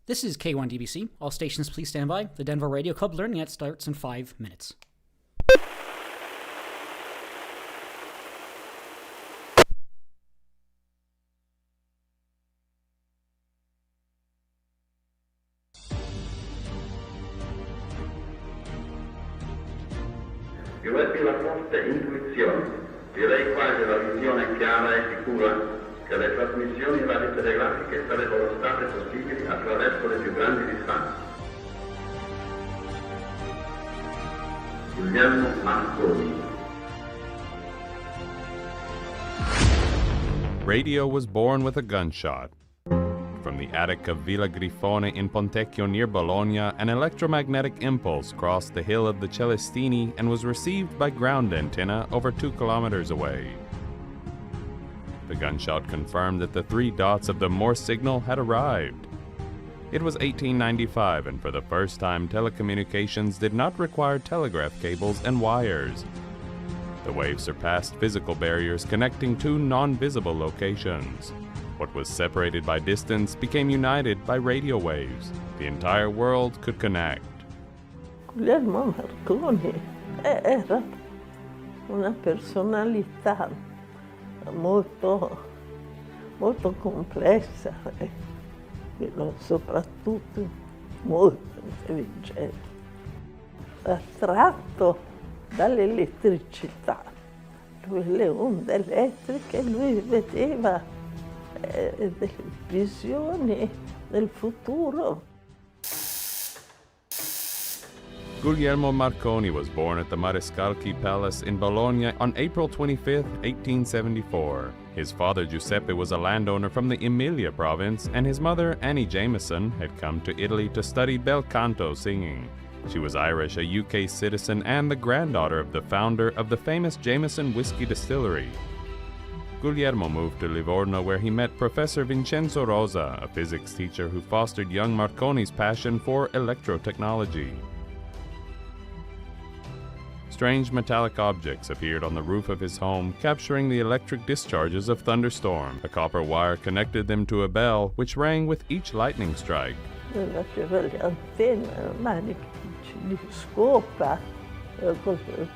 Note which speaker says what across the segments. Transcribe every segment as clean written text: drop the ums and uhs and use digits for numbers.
Speaker 1: This is K1DBC. All stations please stand by. The Denver Radio Club Learning Net starts in 5 minutes.
Speaker 2: Io ebbi la forte intuizione, direi quasi la visione chiara e sicura, che le trasmissioni radiotelegrafiche sarebbero state possibili attraverso le più grandi distanze. Guglielmo Marconi.
Speaker 3: Radio was born with a gunshot. From the attic of Villa Grifone in Pontecchio near Bologna, an electromagnetic impulse crossed the hill of the Celestini and was received by ground antenna over 2 kilometers away. The gunshot confirmed that the 3 dots of the Morse signal had arrived. It was 1895, and for the first time telecommunications did not require telegraph cables and wires. The wave surpassed physical barriers connecting 2 non-visible locations. What was separated by distance became united by radio waves. The entire world could connect.
Speaker 4: Guglielmo Marconi era una personalità molto complessa e soprattutto molto intelligente, attratto dall'elettricità. Le onde elettriche lui vedeva delle visioni del futuro.
Speaker 3: Guglielmo Marconi was born at the Marescalchi Palace in Bologna on April 25, 1874. His father Giuseppe was a landowner from the Emilia province, and his mother Annie Jameson had come to Italy to study bel canto singing. She was Irish, a UK citizen, and the granddaughter of the founder of the famous Jameson whiskey distillery. Guglielmo moved to Livorno, where he met Professor Vincenzo Rosa, a physics teacher who fostered young Marconi's passion for electrotechnology. Strange metallic objects appeared on the roof of his home, capturing the electric discharges of thunderstorm. A copper wire connected them to a bell, which rang with each lightning strike.
Speaker 4: Faceva le antenne, maniche di scopa,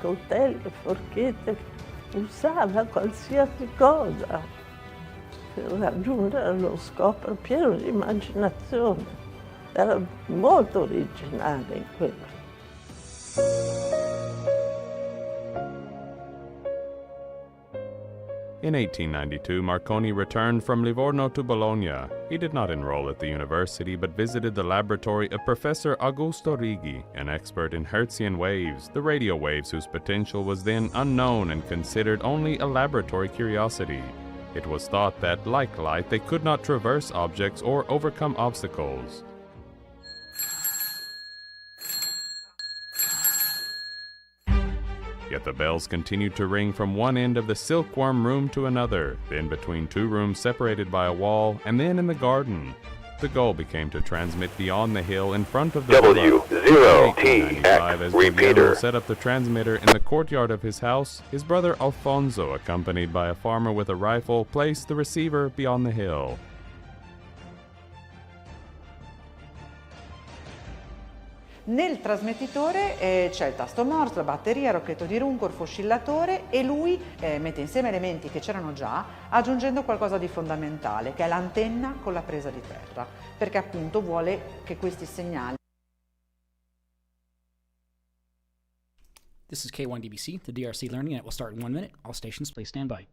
Speaker 4: coltelli, forchette, usava qualsiasi cosa per raggiungere lo scopo, pieno di immaginazione. Era molto originale in quello.
Speaker 3: In 1892, Marconi returned from Livorno to Bologna. He did not enroll at the university, but visited the laboratory of Professor Augusto Righi, an expert in Hertzian waves, the radio waves whose potential was then unknown and considered only a laboratory curiosity. It was thought that, like light, they could not traverse objects or overcome obstacles. Yet the bells continued to ring from one end of the silkworm room to another, then between 2 rooms separated by a wall, and then in the garden. The goal became to transmit beyond the hill in front of the
Speaker 5: W0TX
Speaker 3: as
Speaker 5: repeater.
Speaker 3: Guglielmo set up the transmitter in the courtyard of his house. His brother Alfonso, accompanied by a farmer with a rifle, placed the receiver beyond the hill.
Speaker 6: Nel trasmettitore c'è il tasto Morse, la batteria, il rocchetto di Runcorf, oscillatore, e lui mette insieme elementi che c'erano già, aggiungendo qualcosa di fondamentale, che è l'antenna con la presa di terra, perché appunto vuole che questi segnali.
Speaker 1: This is K1DBC. The DRC Learning Net will start in 1 minute. All stations please stand by.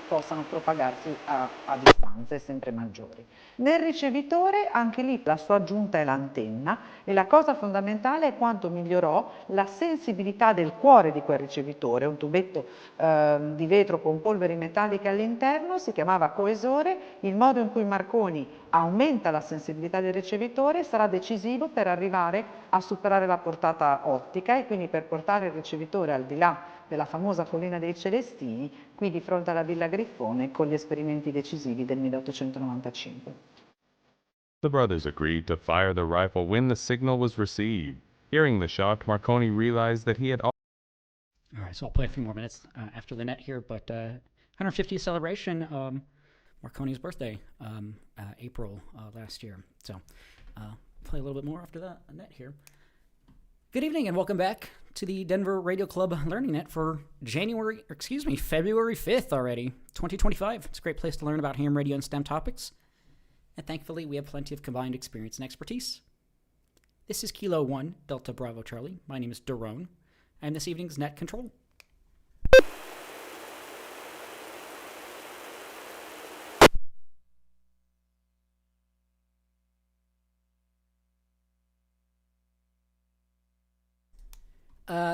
Speaker 6: Possano propagarsi a distanze sempre maggiori. Nel ricevitore anche lì la sua aggiunta è l'antenna, e la cosa fondamentale è quanto migliorò la sensibilità del cuore di quel ricevitore, un tubetto di vetro con polveri metalliche all'interno, si chiamava coesore. Il modo in cui Marconi aumenta la sensibilità del ricevitore sarà decisivo per arrivare a superare la portata ottica e quindi per portare il ricevitore al di là della famosa collina dei Celestini, qui di fronte alla Villa Grifone, con gli esperimenti decisivi del 1895.
Speaker 3: The brothers agreed to fire the rifle when the signal was received. Hearing the shot, Marconi realized that he had...
Speaker 1: All right, so I'll play a few more minutes after the net here, but 150th celebration. Marconi's birthday, April last year. So play a little bit more after that net here. Good evening and welcome back to the Denver Radio Club Learning Net for February 5th already, 2025. It's a great place to learn about ham radio and STEM topics. And thankfully, we have plenty of combined experience and expertise. This is Kilo 1, Delta Bravo Charlie. My name is Daron. I am this evening's net control.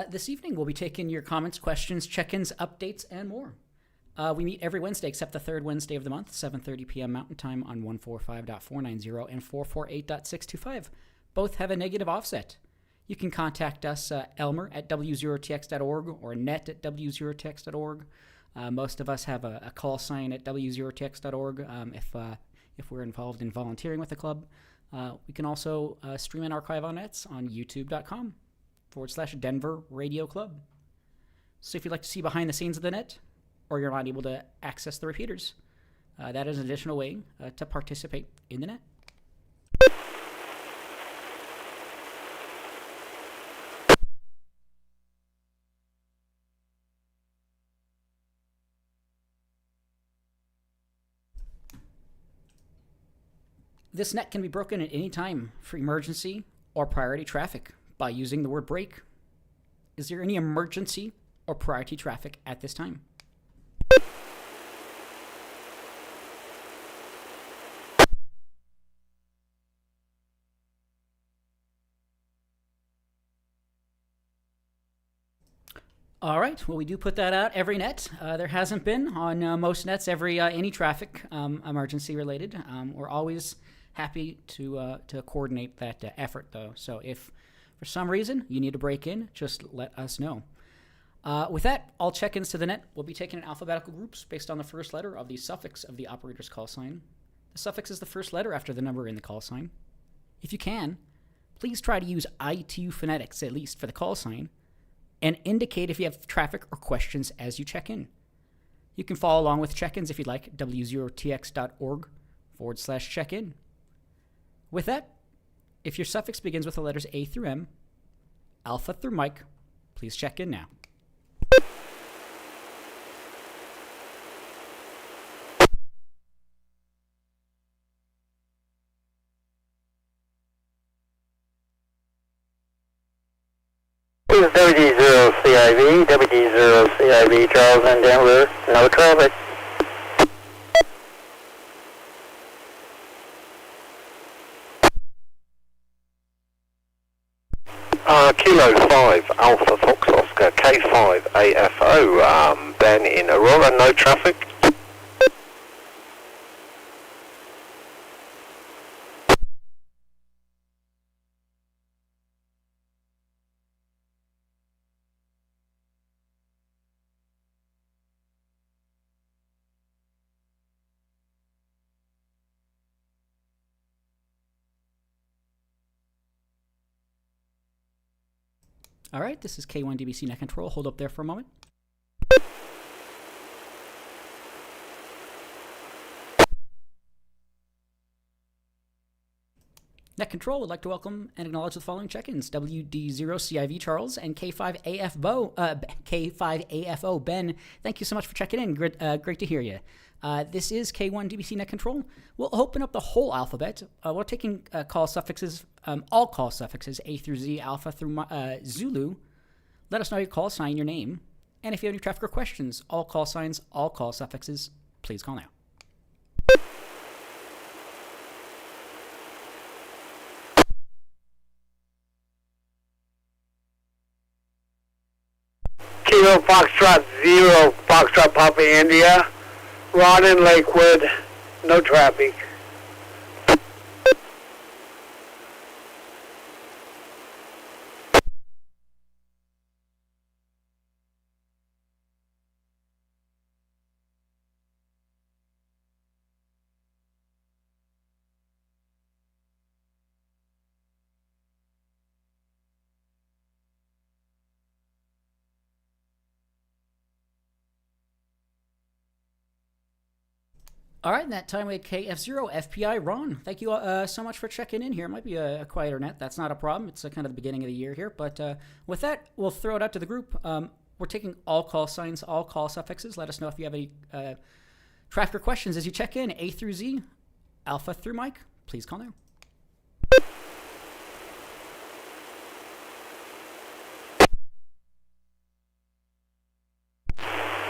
Speaker 1: This evening, we'll be taking your comments, questions, check-ins, updates, and more. We meet every Wednesday except the third Wednesday of the month, 7:30 p.m. Mountain Time on 145.490 and 448.625. Both have a negative offset. You can contact us, Elmer at w0tx.org or net at w0tx.org. Most of us have a call sign at w0tx.org if we're involved in volunteering with the club. We can also stream and archive our nets on youtube.com/Denver Radio Club. So if you'd like to see behind the scenes of the net, or you're not able to access the repeaters, that is an additional way to participate in the net. This net can be broken at any time for emergency or priority traffic by using the word break. Is there any emergency or priority traffic at this time? All right. Well, we do put that out every net. There hasn't been on most nets any traffic emergency related. We're always happy to coordinate that effort, though. So if for some reason you need to break in, just let us know. With that, all check-ins to the net will be taken in alphabetical groups based on the first letter of the suffix of the operator's call sign. The suffix is the first letter after the number in the call sign. If you can, please try to use ITU phonetics, at least for the call sign, and indicate if you have traffic or questions as you check in. You can follow along with check-ins if you'd like, w0tx.org/check-in. With that, if your suffix begins with the letters A through M, Alpha through Mike, please check in now.
Speaker 5: WD0 CIV, Charles and Denver, no traffic. Kilo 5, Alpha Fox Oscar, K5 AFO, Ben in Aurora, no traffic.
Speaker 1: All right, this is K1DBC Net Control. Hold up there for a moment. Net Control would like to welcome and acknowledge the following check-ins: WD0CIV Charles and K5AFO Ben. Thank you so much for checking in. Great to hear you. This is K1DBC Net Control. We'll open up the whole alphabet. We're taking call suffixes, all call suffixes, A through Z, Alpha through Zulu. Let us know your call sign, your name, and if you have any traffic or questions, all call signs, all call suffixes, please call now.
Speaker 5: Kilo Foxtrot 0, Foxtrot Papa India, Ron in Lakewood, no traffic.
Speaker 1: All right, in that time we had KF0 FPI Ron. Thank you so much for checking in here. It might be a quieter net. That's not a problem. It's kind of the beginning of the year here. But with that, we'll throw it out to the group. We're taking all call signs, all call suffixes. Let us know if you have any traffic or questions as you check in. A through Z, Alpha through Mike. Please call now.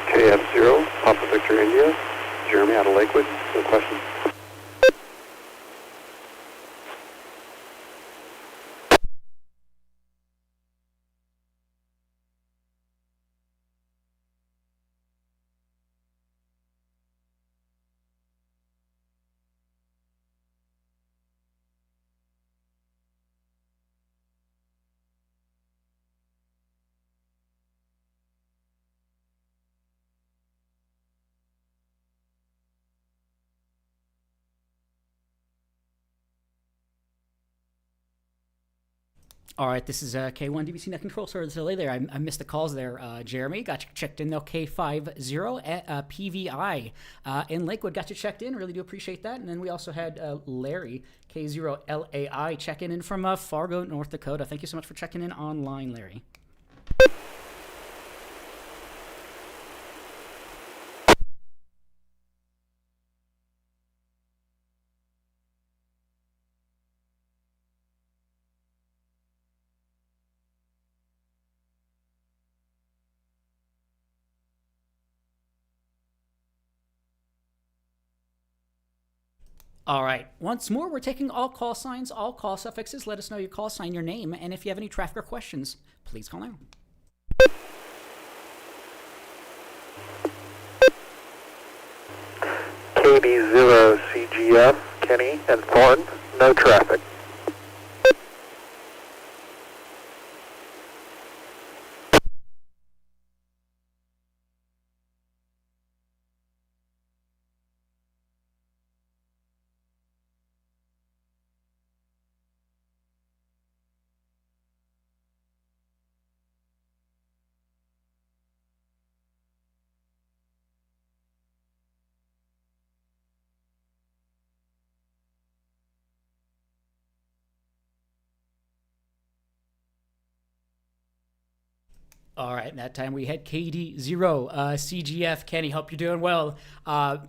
Speaker 5: KF0, Papa Victor India, Jeremy out of Lakewood, no questions.
Speaker 1: All right, this is K1 DBC Net Control. Sorry for the delay there. I missed the calls there. Jeremy, got you checked in though. K50 PVI in Lakewood, got you checked in. Really do appreciate that. And then we also had Larry, K0LAI, checking in from Fargo, North Dakota. Thank you so much for checking in online, Larry. All right. Once more, we're taking all call signs, all call suffixes. Let us know your call sign, your name, and if you have any traffic or questions, please call now.
Speaker 5: KB0 CGF, Kenny and Thornton, no traffic.
Speaker 1: All right, that time we had KD0 CGF. Kenny, hope you're doing well.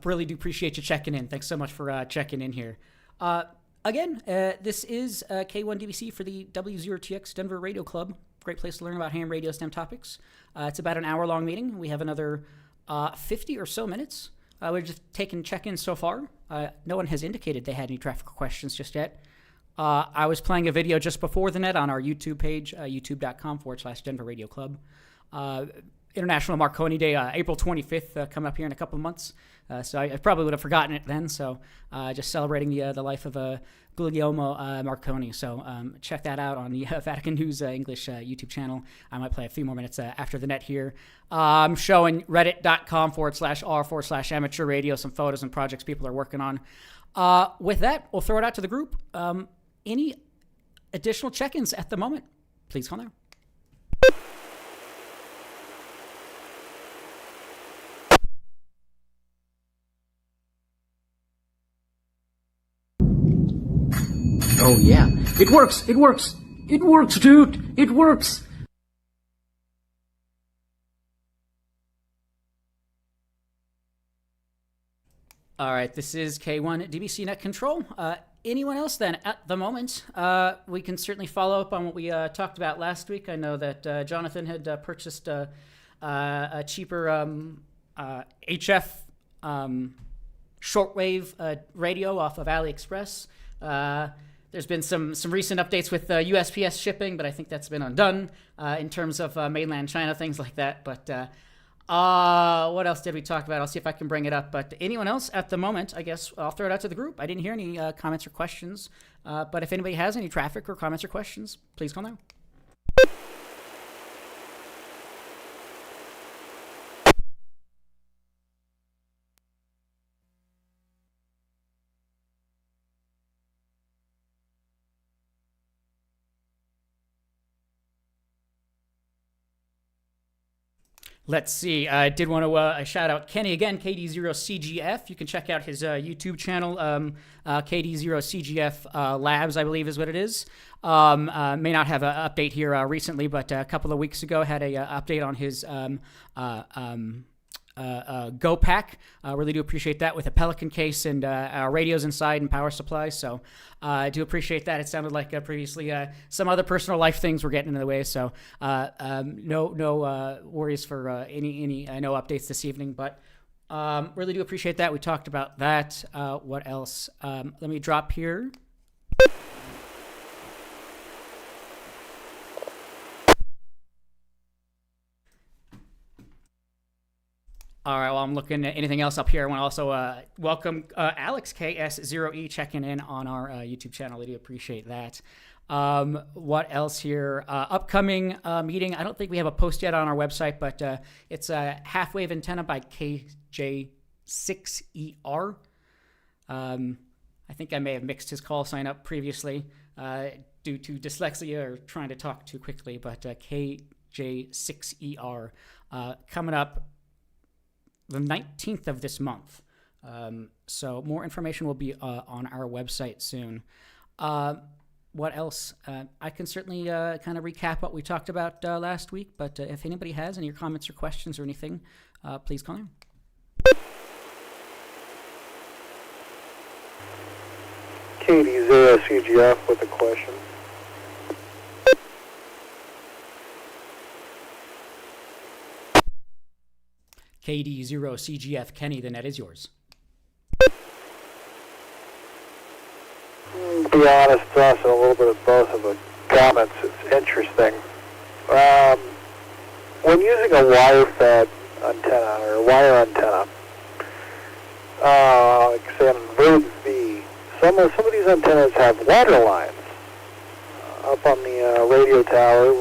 Speaker 1: Really do appreciate you checking in. Thanks so much for checking in here. Again, this is K1DBC for the W0TX Denver Radio Club. Great place to learn about ham radio STEM topics. It's about an hour-long meeting. We have another 50 or so minutes. We're just taking check-ins so far. No one has indicated they had any traffic questions just yet. I was playing a video just before the net on our YouTube page, youtube.com/Denver Radio Club. International Marconi Day, April 25th, coming up here in a couple of months. So I probably would have forgotten it then. So just celebrating the life of Guglielmo Marconi. So check that out on the Vatican News English YouTube channel. I might play a few more minutes after the net here. I'm showing reddit.com/r/amateur radio, some photos and projects people are working on. With that, we'll throw it out to the group. Any additional check-ins at the moment, please call now.
Speaker 7: Oh yeah, it works, it works, it works, dude, it works.
Speaker 1: All right, this is K1 DBC Net Control. Anyone else then at the moment? We can certainly follow up on what we talked about last week. I know that Jonathan had purchased a cheaper HF shortwave radio off of AliExpress. There's been some recent updates with USPS shipping, but I think that's been undone in terms of mainland China, things like that. But what else did we talk about? I'll see if I can bring it up. But anyone else at the moment, I guess I'll throw it out to the group. I didn't hear any comments or questions. But if anybody has any traffic or comments or questions, please call now. Let's see. I did want to shout out Kenny again, KD0CGF. You can check out his YouTube channel, KD0CGF Labs, I believe is what it is. May not have an update here recently, but a couple of weeks ago had a update on his Go Pack. Really do appreciate that with a Pelican case and radios inside and power supply. So I do appreciate that. It sounded like previously some other personal life things were getting in the way. So no worries for any no updates this evening. But really do appreciate that. We talked about that. What else? Let me drop here. All right, well, I'm looking at anything else up here. I want to also welcome Alex KS0E checking in on our YouTube channel. I do appreciate that. What else here? Upcoming meeting. I don't think we have a post yet on our website, but it's a half-wave antenna by KJ6ER. I think I may have mixed his call sign up previously due to dyslexia or trying to talk too quickly, but KJ6ER coming up the 19th of this month. So more information will be on our website soon. What else? I can certainly kind of recap what we talked about last week, but if anybody has any comments or questions or anything, please call in.
Speaker 5: KD0CGF with a question.
Speaker 1: KD0CGF Kenny, the net is yours.
Speaker 5: To be honest, it's also a little bit of both of the comments. It's interesting. When using a wire-fed antenna or a wire antenna, like say an inverted V, some of these antennas have ladder lines up on the radio tower.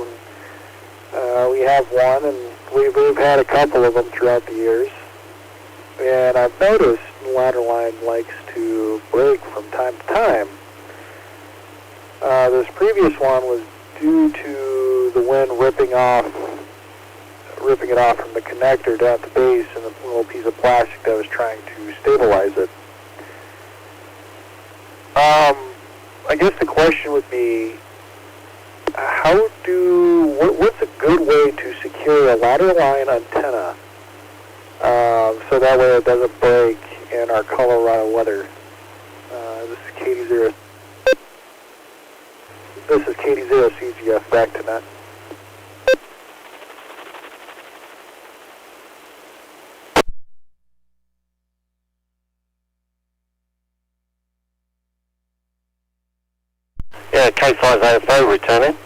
Speaker 5: We have one, and we've had a couple of them throughout the years, and I've noticed the ladder line likes to break from time to time. This previous one was due to the wind ripping it off from the connector down at the base and the little piece of plastic that was trying to stabilize it. I guess the question would be, what's a good way to secure a ladder line antenna so that way it doesn't break in our Colorado weather? This is KD0CGF back to net.
Speaker 8: Yeah, K5AFO returning.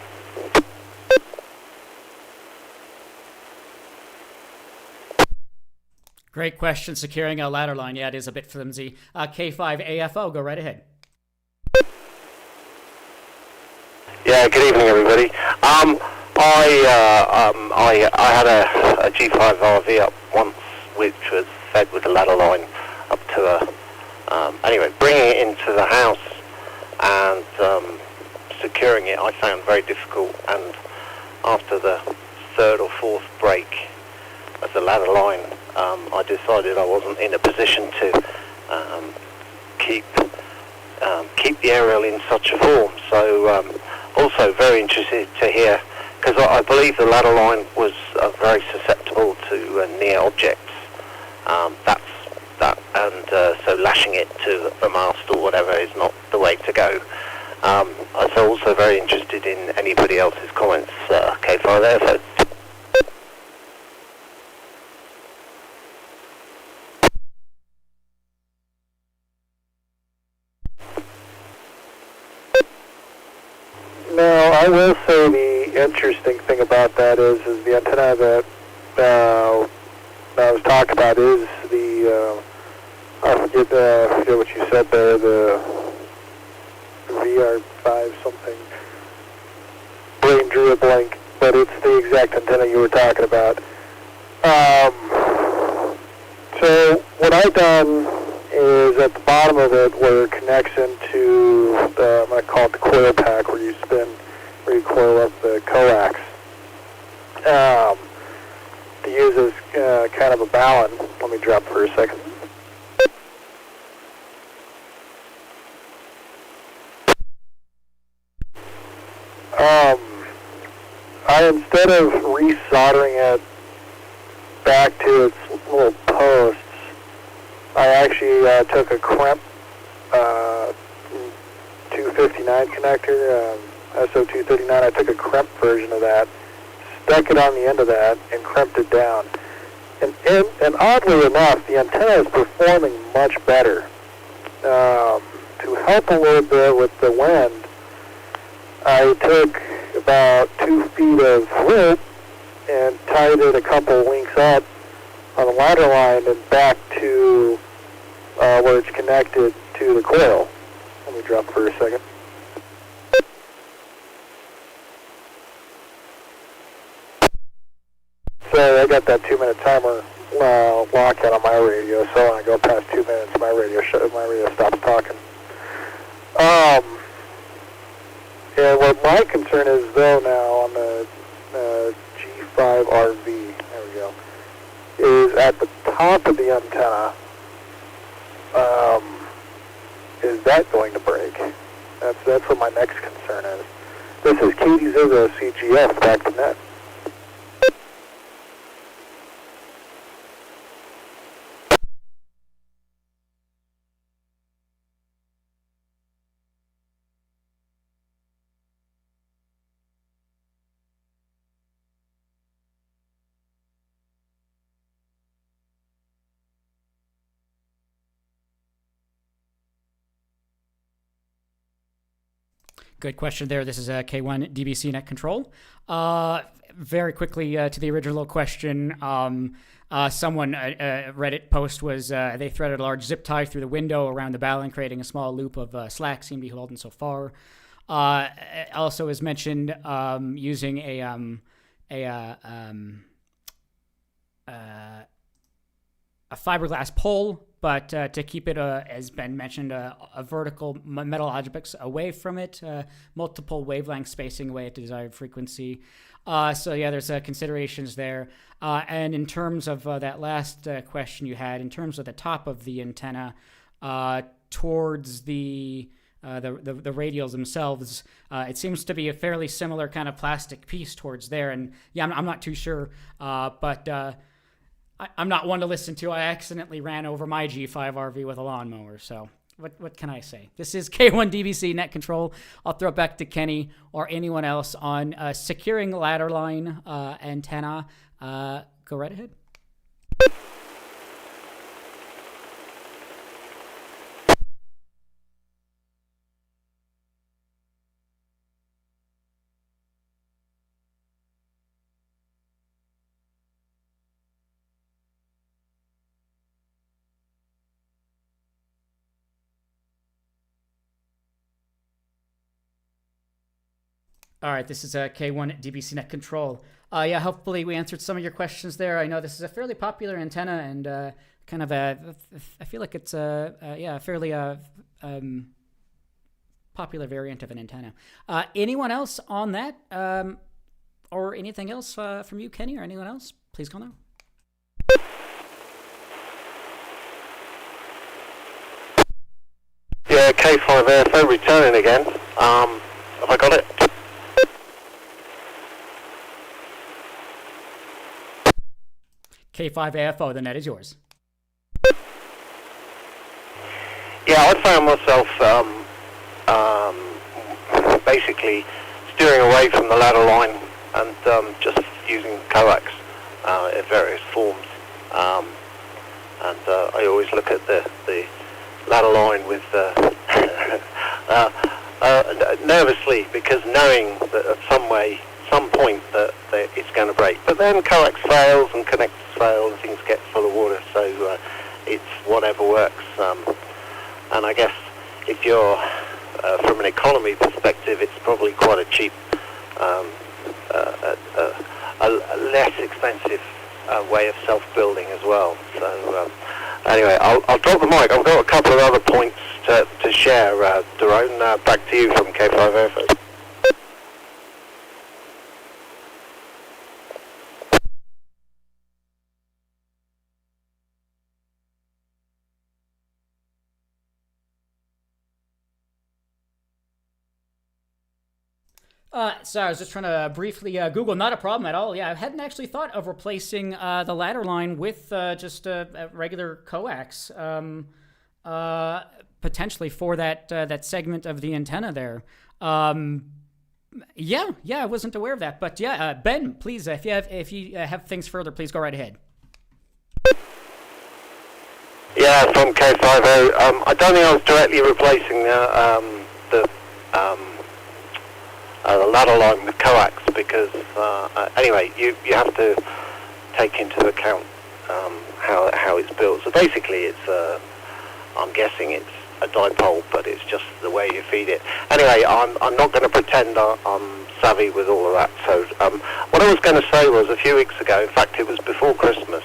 Speaker 1: Great question. Securing a ladder line. Yeah, it is a bit flimsy. K5AFO, go right ahead.
Speaker 8: Yeah, good evening, everybody. I had a G5 RV up once, which was fed with a ladder line up to anyway, bringing it into the house and securing it, I found very difficult. And after the third or fourth break of the ladder line, I decided I wasn't in a position to keep the aerial in such a form. So also very interested to hear, because I believe the ladder line was very susceptible to near objects. So lashing it to a mast or whatever is not the way to go. I'm also very interested in anybody else's comments. K5 there. So.
Speaker 5: No, I will say the interesting thing about that is the antenna that I was talking about is the I forget what you said there, the VR5 something. Brain drew a blank, but it's the exact antenna you were talking about. So what I've done is at the bottom of it, where it connects into I'm going to call it the coil pack, where you coil up the coax. The use as kind of a balun. Let me drop for a second. Instead of resoldering it back to its little posts, I actually took a crimp 259 connector, SO239. I took a crimp version of that, stuck it on the end of that, and crimped it down. And oddly enough, the antenna is performing much better. To help a little bit with the wind, I took about 2 feet of rope and tied it a couple links up on the ladder line and back to where it's connected to the coil. Let me drop for a second. So I got that 2-minute timer lockout on my radio, so when I go past 2 minutes, my radio stops talking. And what my concern is, though, now on the G5RV, there we go, is at the top of the antenna, is that going to break? That's what my next concern is. This is Katie Zizzo, CGF, back to net.
Speaker 1: Good question there. This is K1 DBC Net Control. Very quickly to the original question, someone, a Reddit post was they threaded a large zip tie through the window around the balun, creating a small loop of slack, seemed to be holding so far. Also as mentioned, using a fiberglass pole, but to keep it, as Ben mentioned, a vertical metal objects away from it, multiple wavelength spacing away at the desired frequency. So yeah, there's considerations there. And in terms of that last question you had, in terms of the top of the antenna, towards the radials themselves, it seems to be a fairly similar kind of plastic piece towards there. And yeah, I'm not too sure, but I'm not one to listen to. I accidentally ran over my G5RV with a lawnmower, so what can I say? This is K1 DBC Net Control. I'll throw it back to Kenny or anyone else on securing ladder line antenna. Go right ahead. All right, this is K1 DBC Net Control. Yeah, hopefully we answered some of your questions there. I know this is a fairly popular antenna and kind of I feel like it's a fairly popular variant of an antenna. Anyone else on that or anything else from you, Kenny, or anyone else? Please call now.
Speaker 8: Yeah, K5AFO returning again. Have I got it?
Speaker 1: K5AFO, the net is yours.
Speaker 8: Yeah, I found myself basically steering away from the ladder line and just using coax in various forms. And I always look at the ladder line with nervously, because knowing that at some point that it's going to break. But then coax fails and connectors fail and things get full of water, so it's whatever works. And I guess if you're from an economy perspective, it's probably quite a cheap, a less expensive way of self-building as well. So anyway, I'll drop the mic. I've got a couple of other points to share. Daron, back to you from K5AFO.
Speaker 1: Sorry, I was just trying to briefly Google. Not a problem at all. Yeah, I hadn't actually thought of replacing the ladder line with just a regular coax, potentially for that segment of the antenna there. Yeah, I wasn't aware of that. But yeah, Ben, please, if you have things further, please go right ahead.
Speaker 8: Yeah, from K50. I don't think I was directly replacing the ladder line with coax because anyway, you have to take into account how it's built. So basically, it's I'm guessing it's a dipole, but it's just the way you feed it. Anyway, I'm not going to pretend I'm savvy with all of that. So what I was going to say was a few weeks ago, in fact it was before Christmas,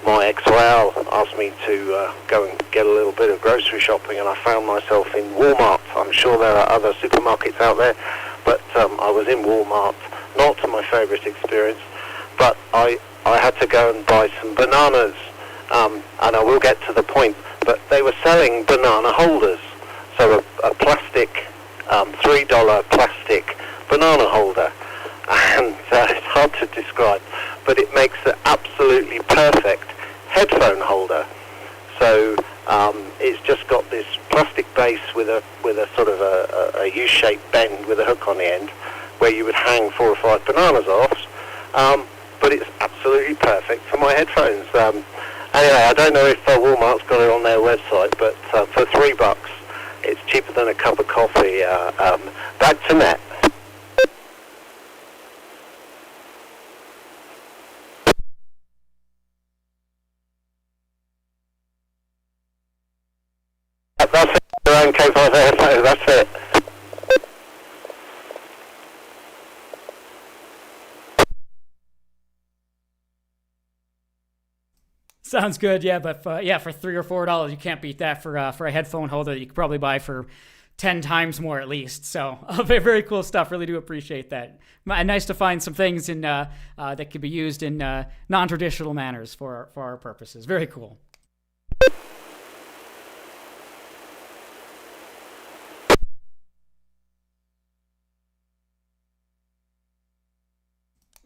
Speaker 8: my ex-Royale asked me to go and get a little bit of grocery shopping, and I found myself in Walmart. I'm sure there are other supermarkets out there, but I was in Walmart, not my favourite experience, but I had to go and buy some bananas, and I will get to the point, but they were selling banana holders, so a plastic, $3 plastic banana holder, and it's hard to describe, but it makes an absolutely perfect headphone holder. So it's just got this plastic base with a sort of a U-shaped bend with a hook on the end, where you would hang 4 or 5 bananas off. But it's absolutely perfect for my headphones. Anyway, I don't know if Walmart's got it on their website, but for $3, it's cheaper than a cup of coffee. Back to net. That's it. Around K5 headphones. That's it.
Speaker 1: Sounds good, yeah, but for $3 or $4, you can't beat that for a headphone holder that you could probably buy for 10 times more at least. So very cool stuff. Really do appreciate that. Nice to find some things in that could be used in non-traditional manners for our purposes. Very cool.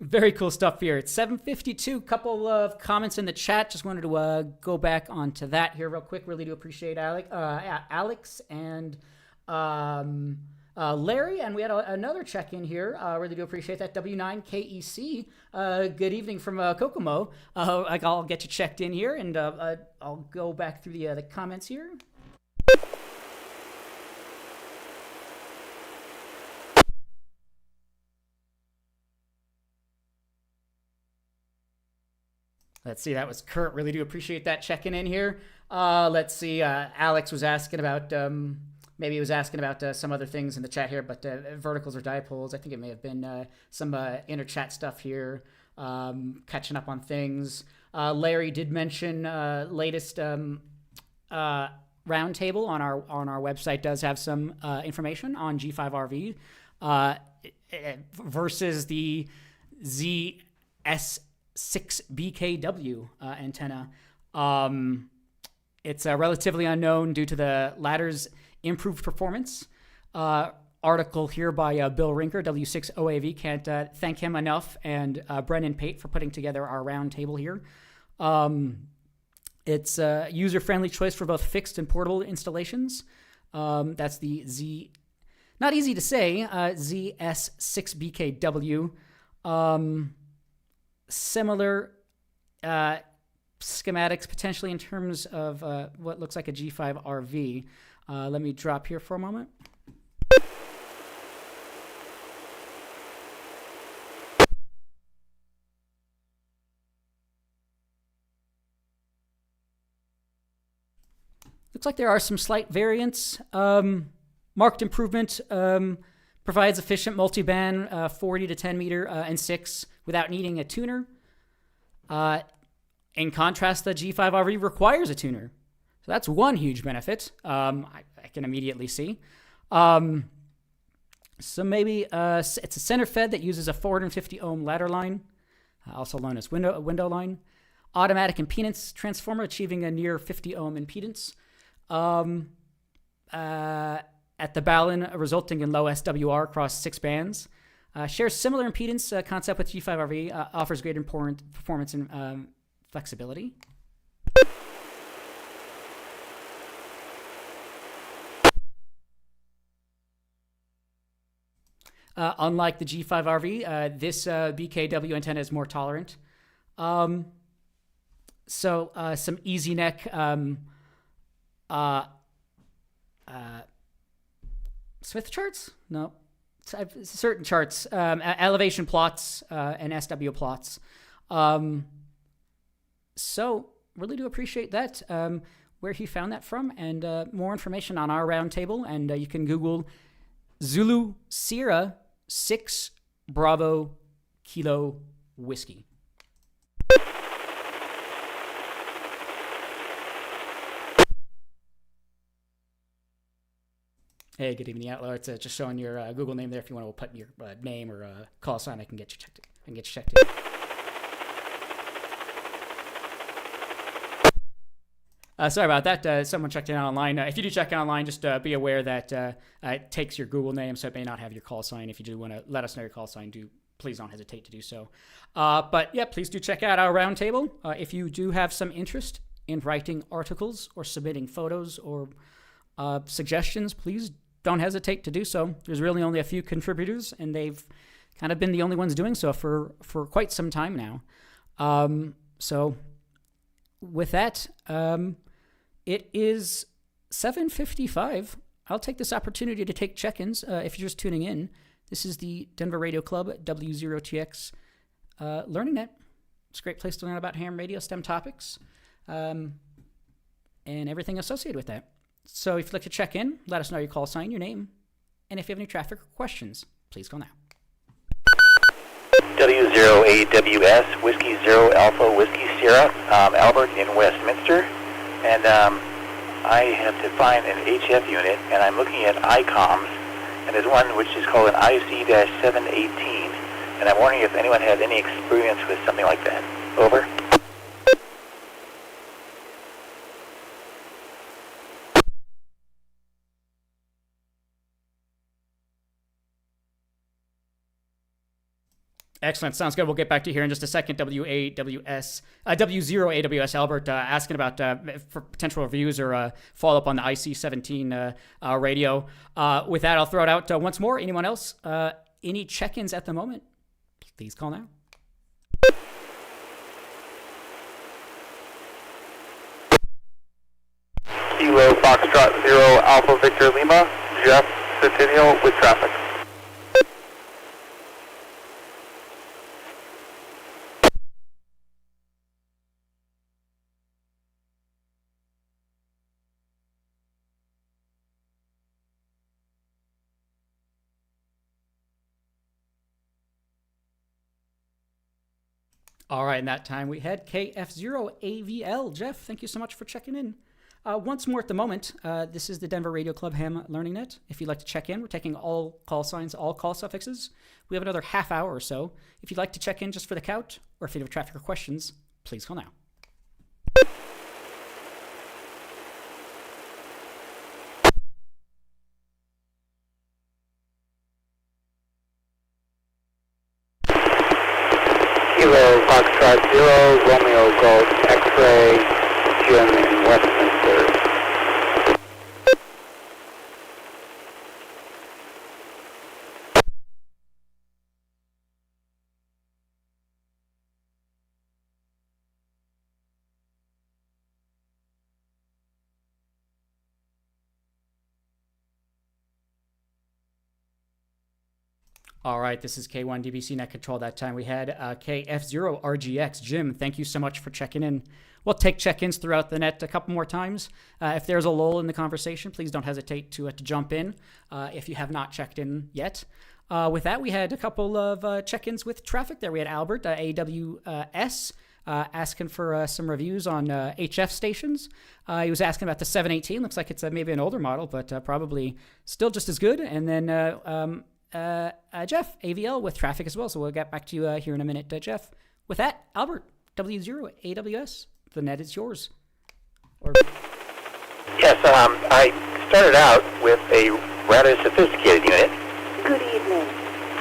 Speaker 1: Very cool stuff here. It's 7:52. Couple of comments in the chat. Just wanted to go back onto that here real quick. Really do appreciate Alex and Larry. And we had another check-in here. Really do appreciate that. W9KEC. Good evening from Kokomo. I'll get you checked in here, and I'll go back through the comments here. Let's see, that was Kurt. Really do appreciate that checking in here. Let's see, Alex was asking about, maybe he was asking about some other things in the chat here, but verticals or dipoles, I think it may have been some inner chat stuff here, catching up on things. Larry did mention latest roundtable on our website does have some information on G5RV versus the ZS6BKW antenna. It's relatively unknown due to the ladder's improved performance. Article here by Bill Rinker, W6OAV. Can't thank him enough, and Brennan Pate for putting together our round table here. It's a user-friendly choice for both fixed and portable installations. That's the not easy to say, ZS6BKW. Similar schematics potentially in terms of what looks like a G5RV. Let me drop here for a moment. Looks like there are some slight variants. Marked improvement provides efficient multiband 40 to 10 meter and 6 without needing a tuner. In contrast, the G5RV requires a tuner. So that's one huge benefit I can immediately see. So maybe it's a center fed that uses a 450 ohm ladder line, also known as window line. Automatic impedance transformer achieving a near 50 ohm impedance. at the Balun, resulting in low SWR across 6 bands. Shares similar impedance concept with G5RV, offers greater performance and flexibility. Unlike the G5RV, this BKW antenna is more tolerant. So some easy neck Smith charts? No. Certain charts, elevation plots and SW plots. So really do appreciate that, where he found that from, and more information on our roundtable. And you can Google Zulu Sierra 6 Bravo Kilo Whiskey. Hey, good evening, Outlaw. It's just showing your Google name there. If you want to put your name or call sign, I can get you checked. Sorry about that. Someone checked in online. If you do check in online, just be aware that it takes your Google name, so it may not have your call sign. If you do want to let us know your call sign, please don't hesitate to do so. But yeah, please do check out our roundtable. If you do have some interest in writing articles or submitting photos or suggestions, please don't hesitate to do so. There's really only a few contributors, and they've kind of been the only ones doing so for quite some time now. So with that, it is 7:55. I'll take this opportunity to take check-ins. If you're just tuning in, this is the Denver Radio Club W0TX Learning Net. It's a great place to learn about ham radio STEM topics and everything associated with that. So if you'd like to check in, let us know your call sign, your name, and if you have any traffic questions, please call now.
Speaker 9: W0AWS, Whiskey 0 Alpha, Whiskey Sierra, Albert in Westminster. And I have to find an HF unit, and I'm looking at ICOMs, and there's one which is called an IC-718, and I'm wondering if anyone has any experience with something like that. Over.
Speaker 1: Excellent. Sounds good. We'll get back to you here in just a second. W0AWS Albert asking about for potential reviews or follow-up on the IC-17 radio. With that, I'll throw it out once more. Anyone else? Any check-ins at the moment? Please call now.
Speaker 9: Kilo Foxtrot 0 Alpha Victor Lima, Jeff Centennial with traffic.
Speaker 1: All right, in that time we had KF0AVL. Jeff, thank you so much for checking in. Once more at the moment, this is the Denver Radio Club Ham Learning Net. If you'd like to check in, we're taking all call signs, all call suffixes. We have another half hour or so. If you'd like to check in just for the count, or if you have traffic or questions, please call now.
Speaker 5: Kilo Foxtrot 0, Romeo Golf X-Ray, Jim in Westminster.
Speaker 1: All right, this is K1 DBC Net Control. That time we had KF0RGX. Jim, thank you so much for checking in. We'll take check-ins throughout the net a couple more times. If there's a lull in the conversation, please don't hesitate to jump in if you have not checked in yet. With that, we had a couple of check-ins with traffic there. We had Albert, AWS, asking for some reviews on HF stations. He was asking about the 718. Looks like it's maybe an older model, but probably still just as good. And then Jeff, AVL with traffic as well. So we'll get back to you here in a minute, Jeff. With that, Albert, W0AWS, the net is yours.
Speaker 9: Yes, I started out with a rather sophisticated unit.
Speaker 10: Good evening.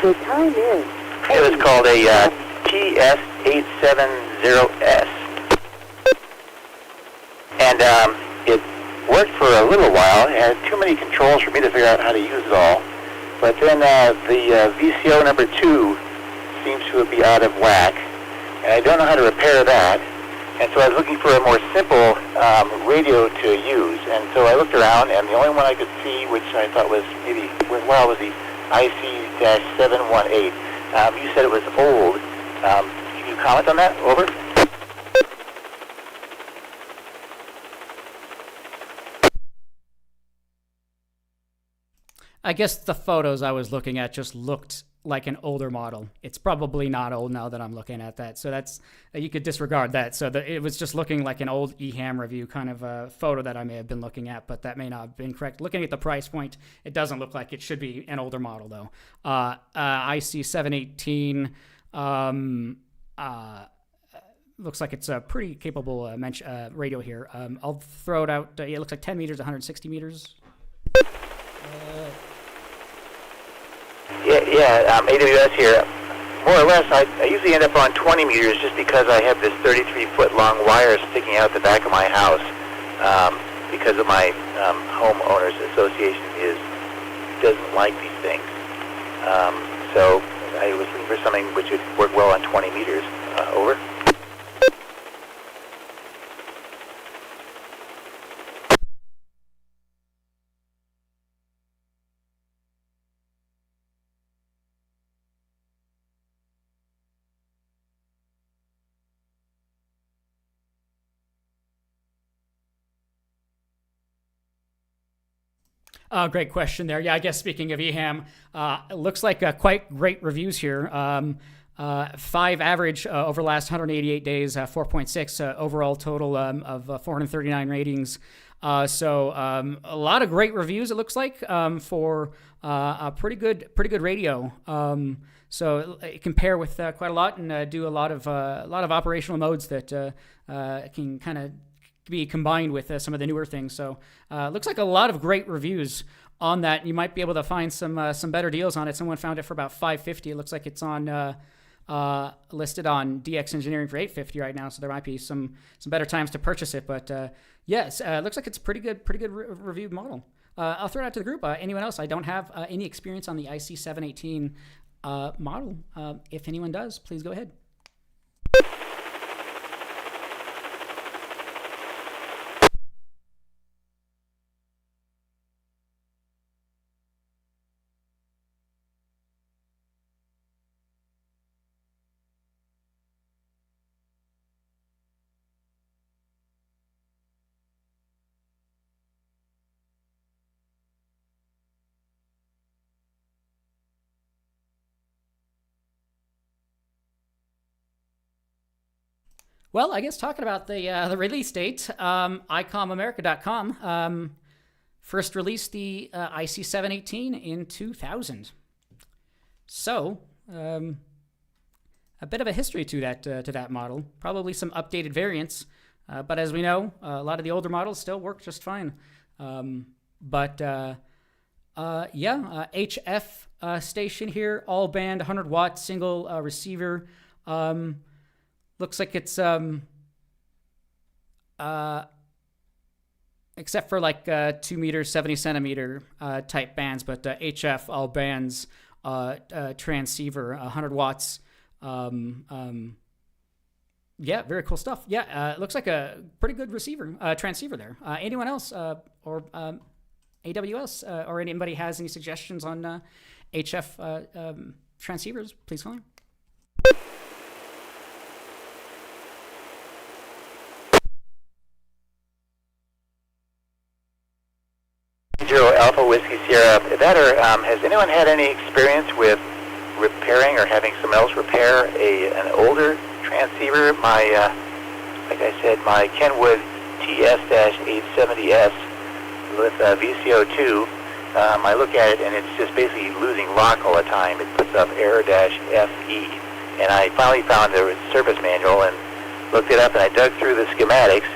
Speaker 10: The time is...
Speaker 9: It was called a TS870S. And it worked for a little while. It had too many controls for me to figure out how to use it all. But then the VCO number 2 seems to be out of whack. And I don't know how to repair that. And so I was looking for a more simple radio to use. And so I looked around, and the only one I could see, which I thought was maybe worthwhile, was the IC-718. You said it was old. Can you comment on that? Over.
Speaker 1: I guess the photos I was looking at just looked like an older model. It's probably not old now that I'm looking at that. So that's, you could disregard that. So it was just looking like an old eHam review kind of a photo that I may have been looking at, but that may not have been correct. Looking at the price point, it doesn't look like it should be an older model though. IC-718, looks like it's a pretty capable radio here. I'll throw it out. It looks like 10 meters, 160 meters.
Speaker 9: AWS here. More or less, I usually end up on 20 meters just because I have this 33-foot long wire sticking out the back of my house because of my homeowners association doesn't like these things. So I was looking for something which would work well on 20 meters. Over.
Speaker 1: Great question there. Yeah, I guess speaking of eHam, it looks like quite great reviews here. 5 average over the last 188 days, 4.6 overall total of 439 ratings. So a lot of great reviews, it looks like, for a pretty good radio. So it can pair with quite a lot and do a lot of operational modes that can kind of be combined with some of the newer things. So looks like a lot of great reviews on that. You might be able to find some better deals on it. Someone found it for about $550. It looks like it's on listed on DX Engineering for $850 right now. So there might be some better times to purchase it. But yes, it looks like it's a pretty good reviewed model. I'll throw it out to the group. Anyone else? I don't have any experience on the IC-718 model. If anyone does, please go ahead. Well, I guess talking about the release date, ICOMAmerica.com first released the IC-718 in 2000. So a bit of a history to that model. Probably some updated variants, but as we know, a lot of the older models still work just fine. HF station here, all band, 100-watt single receiver. Looks like it's except for like 2 meters, 70 centimeter type bands, but HF all bands, transceiver, 100 watts. Yeah, very cool stuff. Yeah, looks like a pretty good transceiver there. Anyone else or AWS or anybody has any suggestions on HF transceivers? Please call me.
Speaker 9: Zero Alpha Whiskey Sierra. That or has anyone had any experience with repairing or having someone else repair an older transceiver? My, like I said, my Kenwood TS-870S with VCO2. I look at it and it's just basically losing lock all the time. It puts up error-FE, and I finally found the service manual and looked it up, and I dug through the schematics.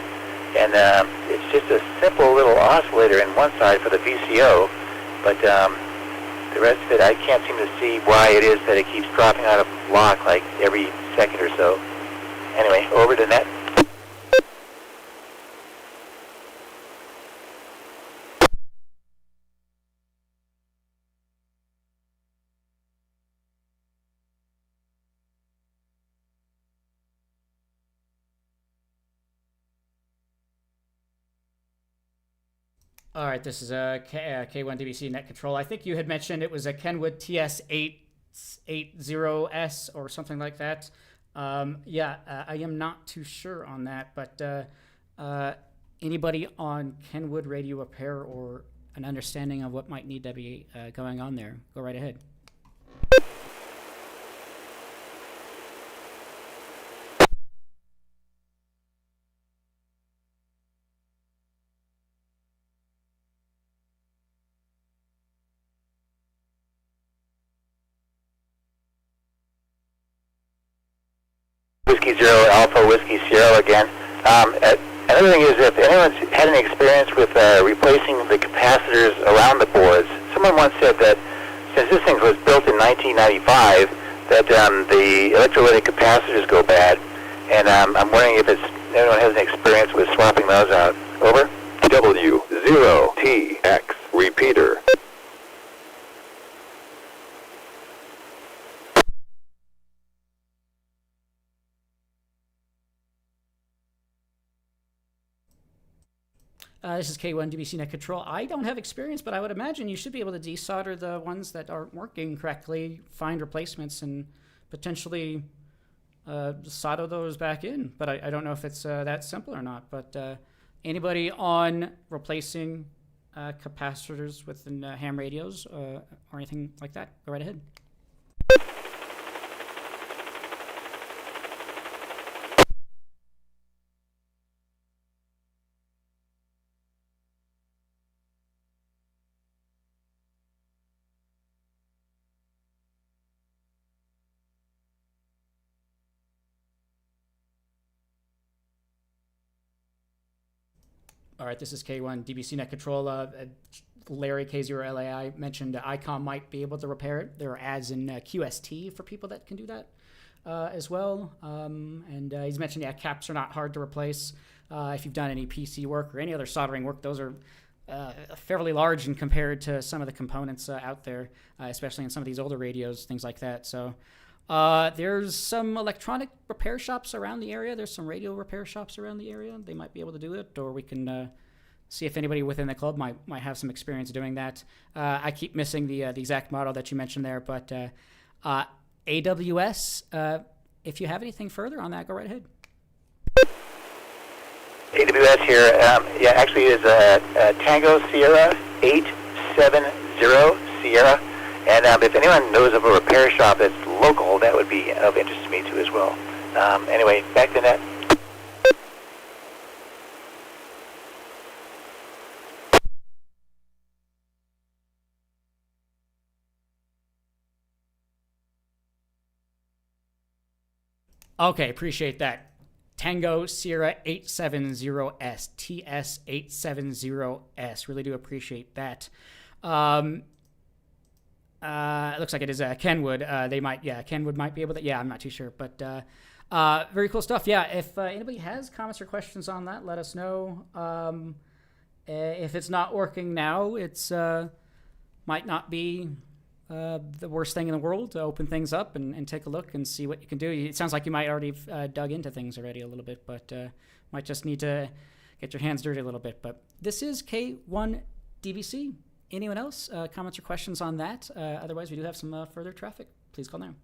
Speaker 9: And it's just a simple little oscillator in one side for the VCO, But the rest of it, I can't seem to see why it is that it keeps dropping out of lock like every second or so. Anyway, over to net.
Speaker 1: All right, this is a K1 DBC net control. I think you had mentioned it was a Kenwood TS880S or something like that. I am not too sure on that, but anybody on Kenwood radio repair or an understanding of what might need to be going on there, go right ahead.
Speaker 9: Whiskey Zero Alpha Whiskey Sierra again. Another thing is, if anyone's had any experience with replacing the capacitors around the boards, someone once said that since this thing was built in 1995, that the electrolytic capacitors go bad, and I'm wondering if anyone has any experience with swapping those out. Over.
Speaker 11: W0TX repeater.
Speaker 1: This is K1 DBC Net Control. I don't have experience, but I would imagine you should be able to desolder the ones that aren't working correctly, find replacements, and potentially solder those back in. But I don't know if it's that simple or not. But anybody on replacing capacitors within ham radios or anything like that, go right ahead. All right, this is K1 DBC Net Control. Larry K0LAI mentioned ICOM might be able to repair it. There are ads in QST for people that can do that as well. And he's mentioned, caps are not hard to replace. If you've done any PC work or any other soldering work, those are fairly large and compared to some of the components out there, especially in some of these older radios, things like that. So there's some electronic repair shops around the area. There's some radio repair shops around the area. They might be able to do it, or we can see if anybody within the club might have some experience doing that. I keep missing the exact model that you mentioned there, but AWS, if you have anything further on that, go right ahead.
Speaker 9: AWS here, actually is a Tango Sierra 870 Sierra. And if anyone knows of a repair shop that's local, that would be of interest to me too as well. Anyway, back to net.
Speaker 1: Okay, appreciate that. Tango Sierra 870S, TS870S. Really do appreciate that. It looks like it is Kenwood. Kenwood might be able to. Yeah, I'm not too sure, but very cool stuff. Yeah, if anybody has comments or questions on that, let us know. If it's not working now, it's might not be the worst thing in the world to open things up and take a look and see what you can do. It sounds like you might already dug into things already a little bit, but might just need to get your hands dirty a little bit. But this is K1 DBC. Anyone else? Comments or questions on that? Otherwise, we do have some further traffic. Please call now.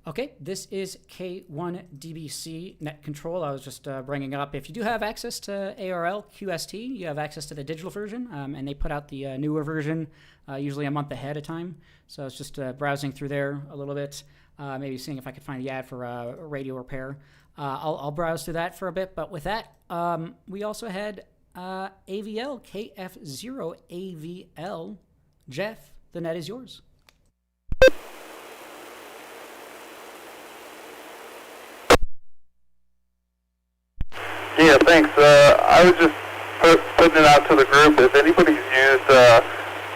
Speaker 1: Okay, this is K1DBC Net Control. I was just bringing up. If you do have access to ARL QST, you have access to the digital version, and they put out the newer version usually a month ahead of time. So I was just browsing through there a little bit, maybe seeing if I could find the ad for radio repair. I'll browse through that for a bit, but with that, we also had AVL, KF0AVL. Jeff, the net is yours.
Speaker 11: Yeah, thanks. I was just putting it out to the group. If anybody's used,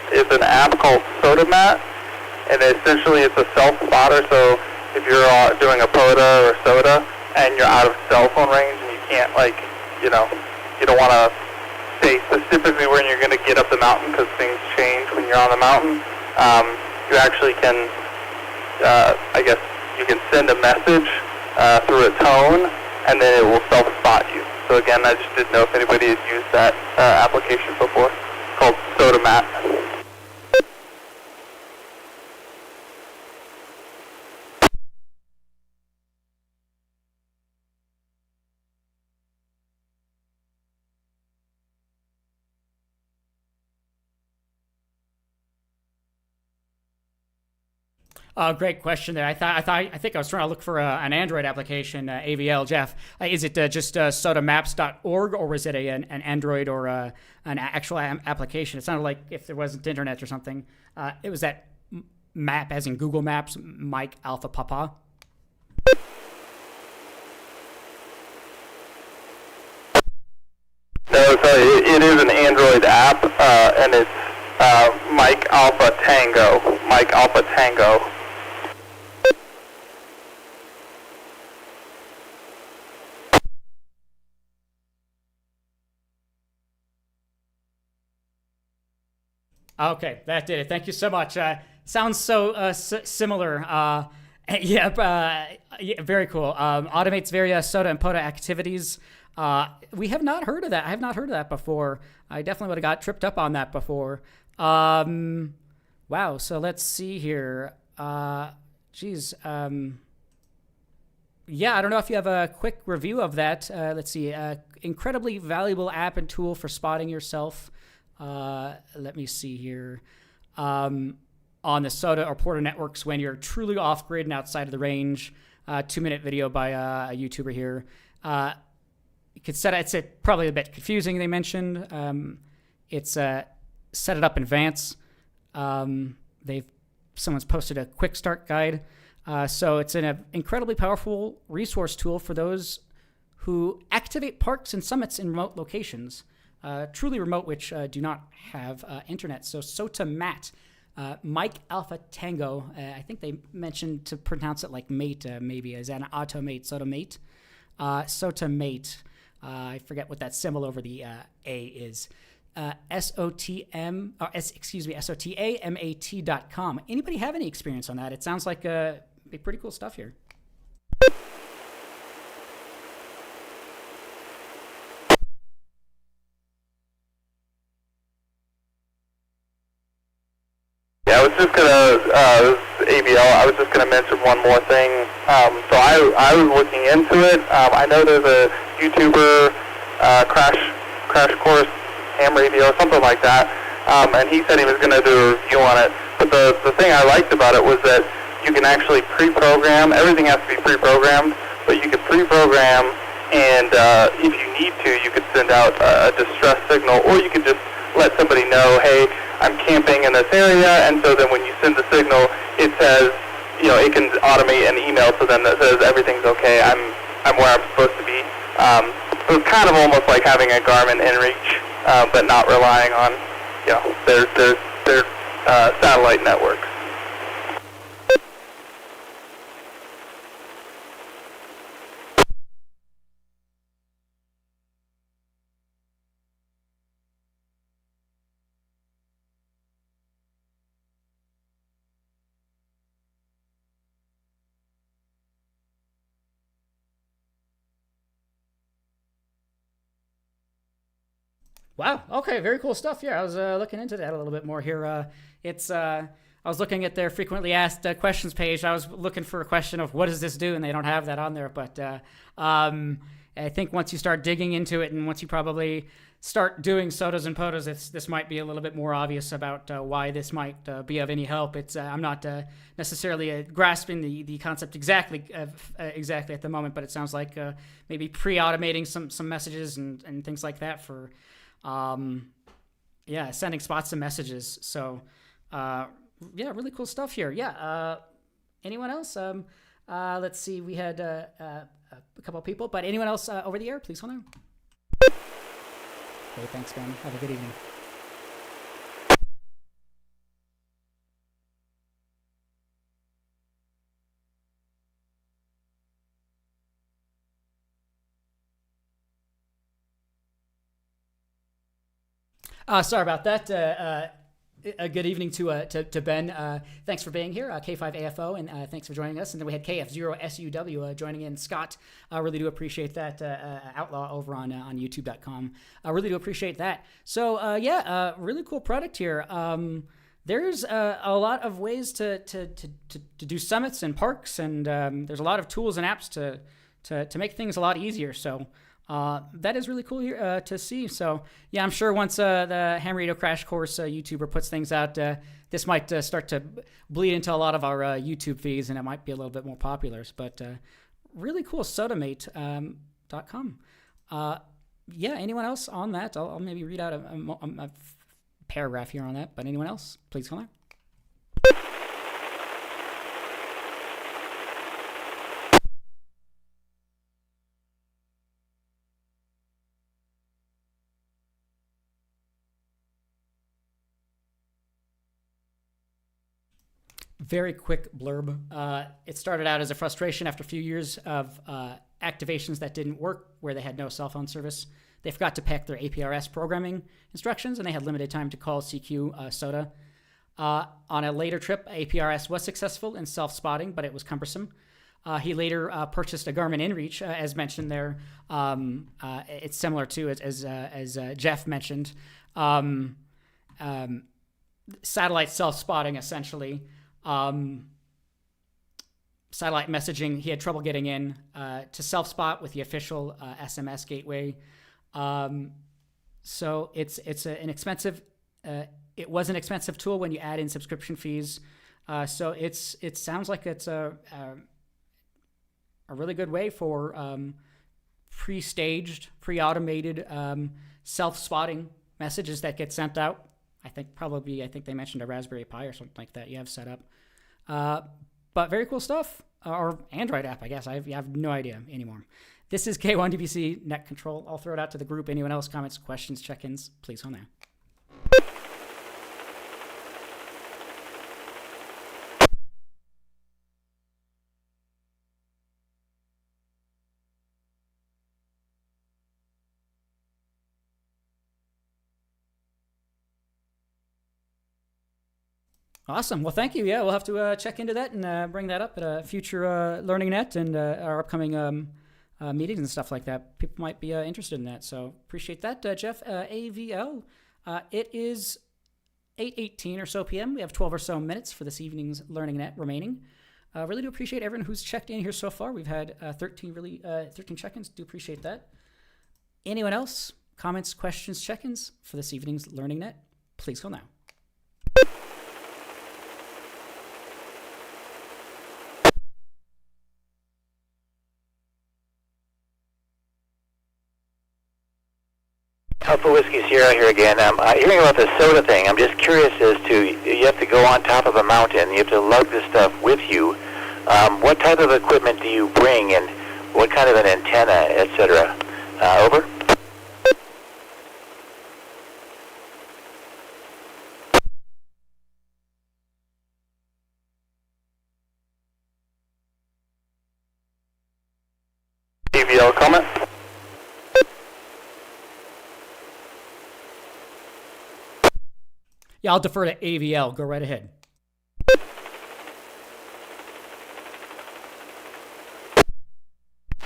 Speaker 11: it's an app called SodaMat, and essentially it's a self-spotter. So if you're doing a POTA or SOTA and you're out of cell phone range and you can't, like, you don't want to say specifically when you're going to get up the mountain because things change when you're on the mountain, you actually can, I guess, you can send a message through a tone, and then it will self-spot you. So again, I just didn't know if anybody had used that application before. It's called SodaMat.
Speaker 1: Great question there. I think I was trying to look for an Android application, AVL. Jeff, is it just sodamaps.org, or was it an Android or an actual application? It sounded like if there wasn't internet or something, it was that map, as in Google Maps, Mike Alpha Papa.
Speaker 11: No, it is an Android app, and it's Mike Alpha Tango. Mike Alpha Tango.
Speaker 1: Okay, that did it. Thank you so much. Sounds so similar. Yeah, very cool. Automates various SOTA and POTA activities. We have not heard of that. I have not heard of that before. I definitely would have got tripped up on that before. Wow. So let's see here. Yeah, I don't know if you have a quick review of that. Let's see. Incredibly valuable app and tool for spotting yourself. Let me see here. On the SOTA or POTA networks when you're truly off grid and outside of the range. 2-minute video by a YouTuber here. You could set it's probably a bit confusing. They mentioned it's set it up in advance. Someone's posted a quick start guide. So it's an incredibly powerful resource tool for those who activate parks and summits in remote locations. Truly remote, which do not have internet. So SotaMat, Mike Alpha Tango. I think they mentioned to pronounce it like mate, maybe as an automate, SotaMate. SotaMate. I forget what that symbol over the A is. SOTAMAT.com. Anybody have any experience on that? It sounds like pretty cool stuff here.
Speaker 11: I was just gonna mention one more thing. So I was looking into it. I know there's a YouTuber, Crash Course Ham Radio or something like that, and he said he was gonna do a review on it. But the thing I liked about it was that you can actually pre-program. Everything has to be pre-programmed, but you can pre-program, and if you need to, you could send out a distress signal, or you could just let somebody know, hey, I'm camping in this area, and so then when you send the signal, it says, it can automate an email to them that says everything's okay, I'm where I'm supposed to be. So it's kind of almost like having a Garmin inReach, but not relying on, their satellite networks.
Speaker 1: Wow. Okay. Very cool stuff. Yeah, I was looking into that a little bit more here. It's I was looking at their frequently asked questions page. I was looking for a question of what does this do, and they don't have that on there. But I think once you start digging into it, and once you probably start doing SOTAs and POTAs, this might be a little bit more obvious about why this might be of any help. It's I'm not necessarily grasping the concept exactly at the moment, but it sounds like maybe pre-automating some messages and things like that for sending spots and messages. So really cool stuff here. Anyone else? Let's see. We had a couple of people, but anyone else over the air? Please hold on. Okay, thanks, Ben. Have a good evening. Sorry about that. A good evening to Ben. Thanks for being here, K5AFO, and thanks for joining us. And then we had KF0SUW joining in. Scott, really do appreciate that. Outlaw over on YouTube.com. I really do appreciate that. So really cool product here. There's a lot of ways to do summits and parks, and there's a lot of tools and apps to make things a lot easier. So. That is really cool here to see. So, yeah, I'm sure once the Ham Radio Crash Course YouTuber puts things out, this might start to bleed into a lot of our YouTube feeds, and it might be a little bit more popular. But really cool, sotamate.com. Anyone else on that? I'll maybe read out a paragraph here on that. But anyone else? Please come on. Very quick blurb. It started out as a frustration after a few years of activations that didn't work, where they had no cell phone service. They forgot to pack their APRS programming instructions, and they had limited time to call CQ SOTA. On a later trip, APRS was successful in self-spotting, but it was cumbersome. He later purchased a Garmin InReach, as mentioned there. It's similar to, as Jeff mentioned, satellite self-spotting, essentially. Satellite messaging, he had trouble getting in to self-spot with the official SMS gateway. So it's an expensive. It was an expensive tool when you add in subscription fees. So it sounds like it's a really good way for pre-staged, pre-automated self-spotting messages that get sent out. I think they mentioned a Raspberry Pi or something like that you have set up. But very cool stuff. Or Android app, I guess. I have no idea anymore. This is K1DBC Net Control. I'll throw it out to the group. Anyone else, comments, questions, check-ins, please hold on. Awesome. Well, thank you. Yeah, we'll have to check into that and bring that up at a future Learning Net and our upcoming meetings and stuff like that. People might be interested in that. So appreciate that, Jeff. AVL. It is 8:18 or so p.m. We have 12 or so minutes for this evening's Learning Net remaining. Really do appreciate everyone who's checked in here so far. We've had 13 check-ins. Do appreciate that. Anyone else? Comments, questions, check-ins for this evening's Learning Net? Please go now.
Speaker 9: Alpha Whiskey Sierra here again. Hearing about the soda thing, I'm just curious as to, you have to go on top of a mountain, you have to lug this stuff with you. What type of equipment do you bring, and what kind of an antenna, etc.? Over?
Speaker 11: AVL comment?
Speaker 1: Yeah, I'll defer to AVL. Go right ahead.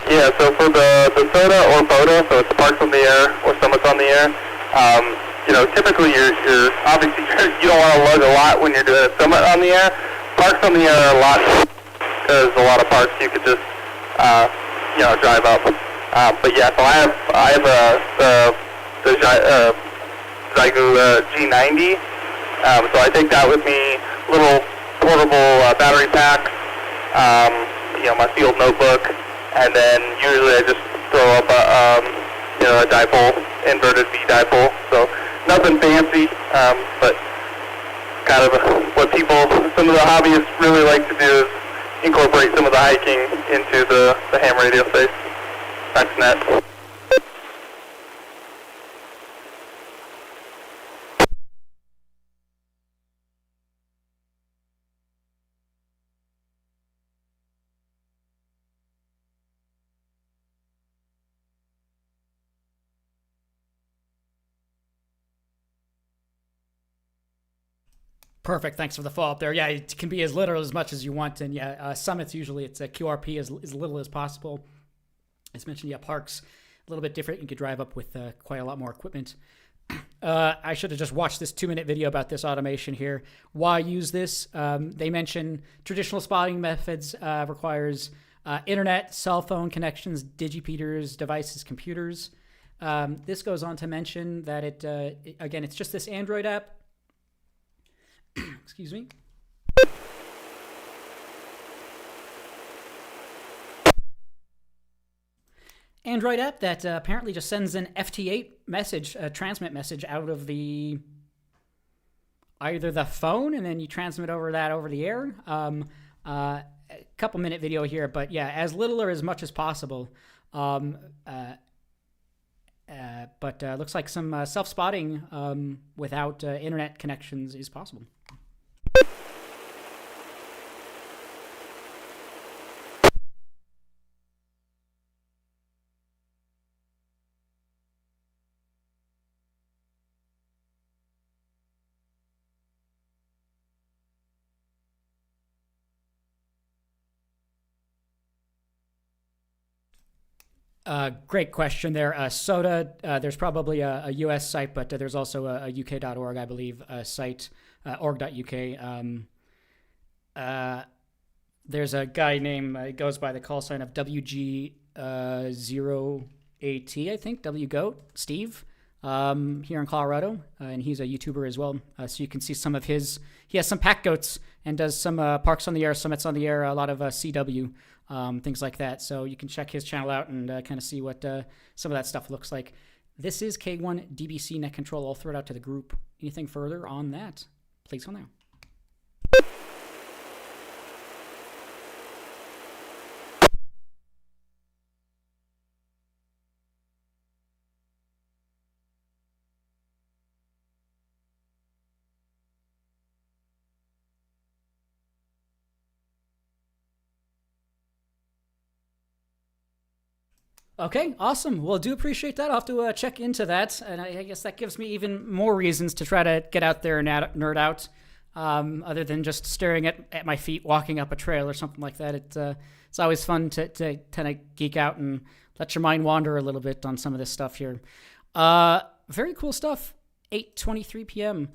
Speaker 11: Yeah, so for the SOTA or POTA, so it's Sparks on the air or Summits on the air, typically you're obviously you don't want to lug a lot when you're doing a summit on the air. Parks on the air are a lot because a lot of parks you could just drive up. But yeah, so I have the Xiegu G90. So I take that with me, little portable battery packs, my field notebook, and then usually I just throw up a dipole, inverted V dipole. So nothing fancy, but kind of what some of the hobbyists really like to do is incorporate some of the hiking into the ham radio space. That's net.
Speaker 1: Perfect. Thanks for the follow up there. Yeah, it can be as little as much as you want, and summits usually it's a QRP as little as possible. As mentioned, parks a little bit different. You could drive up with quite a lot more equipment. I should have just watched this 2-minute video about this automation here. Why use this? They mention traditional spotting methods requires internet, cell phone connections, digipeaters, devices, computers. This goes on to mention that again, it's just this Android app. Excuse me. Android app that apparently just sends an FT8 message, a transmit message out of either the phone, and then you transmit over the air. A couple minute video here, but yeah, as little or as much as possible. But looks like some self-spotting without internet connections is possible. Great question there. SOTA, there's probably a US site, but there's also a UK.org, I believe, site, org.uk. There's a guy named, goes by the call sign of WG0AT, I think, WGoat, Steve, here in Colorado, and he's a YouTuber as well. So you can see some of he has some pack goats and does some parks on the air, summits on the air, a lot of CW. Things like that. So you can check his channel out and kind of see what some of that stuff looks like. This is K1 DBC Net Control. I'll throw it out to the group. Anything further on that? Please go now. Okay, awesome. Well, do appreciate that. I'll have to check into that. And I guess that gives me even more reasons to try to get out there and nerd out, other than just staring at my feet walking up a trail or something like that. It's always fun to kind of geek out and let your mind wander a little bit on some of this stuff here. Very cool stuff. 8:23 p.m.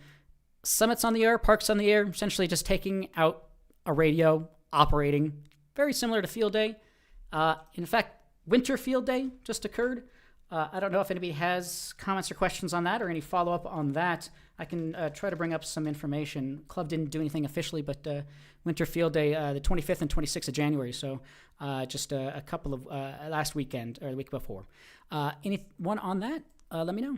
Speaker 1: Summits on the air, parks on the air, essentially just taking out a radio, operating. Very similar to field day. In fact, Winter Field Day just occurred. I don't know if anybody has comments or questions on that or any follow-up on that. I can try to bring up some information. Club didn't do anything officially, but Winter Field Day, the 25th and 26th of January, so just a couple of last weekend or the week before. Anyone on that? Let me know.